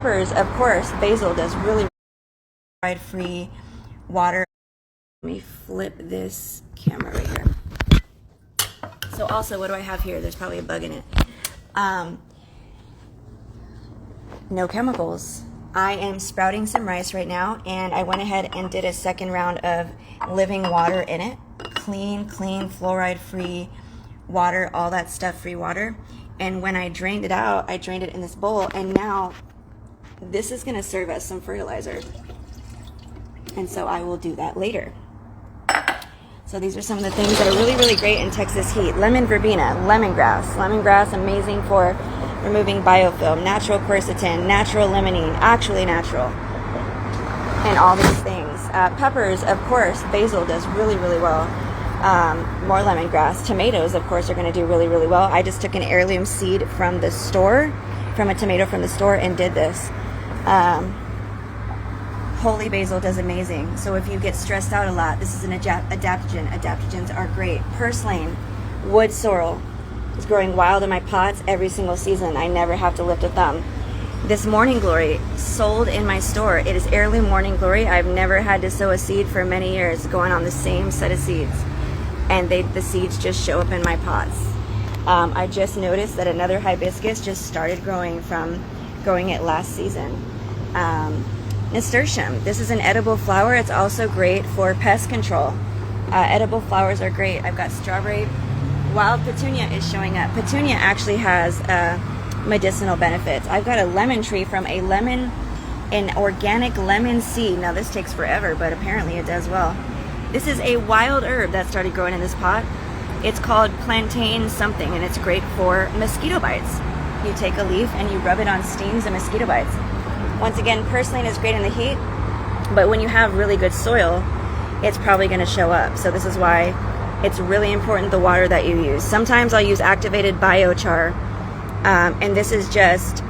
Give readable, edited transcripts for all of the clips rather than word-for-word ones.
Peppers, of course, basil does really fluoride-free water. Let me flip this camera right here. So also, what do I have here? There's probably a bug in it. No chemicals. I am sprouting some rice right now, and I went ahead and did a second round of living water in it. Clean, fluoride-free water, all that stuff-free water. And when I drained it out, I drained it in this bowl, and now this is going to serve as some fertilizer. And so I will do that later. So these are some of the things that are really, really great in Texas heat. Lemon verbena, lemongrass. Lemongrass, amazing for removing biofilm, natural quercetin, natural limonene, actually natural, and all these things. Peppers, of course, basil does really, really well. More lemongrass. Tomatoes, of course, are going to do really, really well. I just took an heirloom seed from the store, from a tomato from the store, and did this. Holy basil does amazing. So if you get stressed out a lot, this is an adaptogen. Adaptogens are great. Purslane, wood sorrel is growing wild in my pots every single season. I never have to lift a thumb. This Morning Glory, sold in my store. It is heirloom Morning Glory. I've never had to sow a seed for many years, going on the same set of seeds. And the seeds just show up in my pots. I just noticed that another hibiscus just started growing from growing it last season. Nasturtium. This is an edible flower. It's also great for pest control. Edible flowers are great. I've got strawberry. Wild petunia is showing up. Petunia actually has medicinal benefits. I've got a lemon tree from an organic lemon seed. Now this takes forever, but apparently it does well. This is a wild herb that started growing in this pot. It's called plantain something, and it's great for mosquito bites. You take a leaf and you rub it on stings and mosquito bites. Once again, purslane is great in the heat, but when you have really good soil, it's probably going to show up. So this is why it's really important the water that you use. Sometimes I'll use activated biochar, and this is just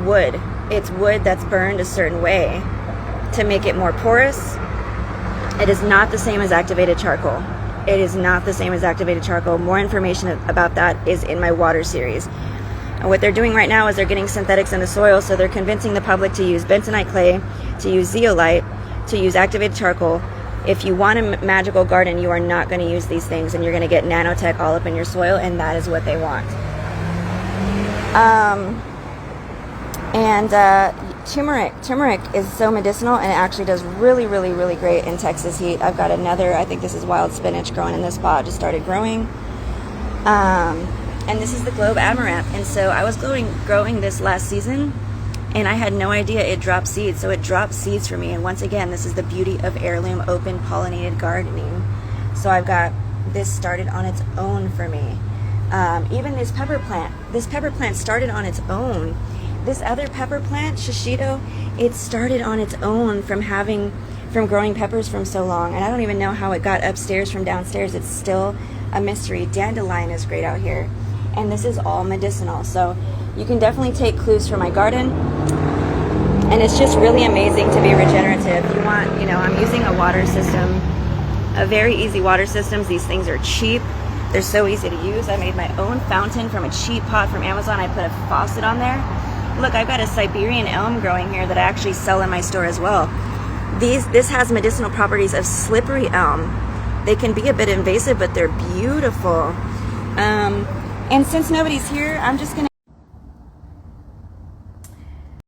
wood. It's wood that's burned a certain way to make it more porous. It is not the same as activated charcoal. It is not the same as activated charcoal. More information about that is in my water series. And what they're doing right now is they're getting synthetics in the soil, so they're convincing the public to use bentonite clay, to use zeolite, to use activated charcoal. If you want a magical garden, you are not going to use these things, and you're going to get nanotech all up in your soil, and that is what they want. Turmeric. Turmeric is so medicinal, and it actually does really, really, really great in Texas heat. I've got another, I think this is wild spinach growing in this pot, just started growing. And this is the Globe Amaranth. And so I was growing this last season, and I had no idea it dropped seeds. So it dropped seeds for me. And once again, this is the beauty of heirloom open pollinated gardening. So I've got this started on its own for me. Even this pepper plant started on its own. This other pepper plant, shishito, it started on its own from growing peppers from so long. And I don't even know how it got upstairs from downstairs. It's still a mystery. Dandelion is great out here. And this is all medicinal. So you can definitely take clues from my garden. And it's just really amazing to be regenerative. I'm using a water system, a very easy water system. These things are cheap. They're so easy to use. I made my own fountain from a cheap pot from Amazon. I put a faucet on there. Look, I've got a Siberian elm growing here that I actually sell in my store as well. This has medicinal properties of slippery elm. They can be a bit invasive, but they're beautiful. And since nobody's here, I'm just gonna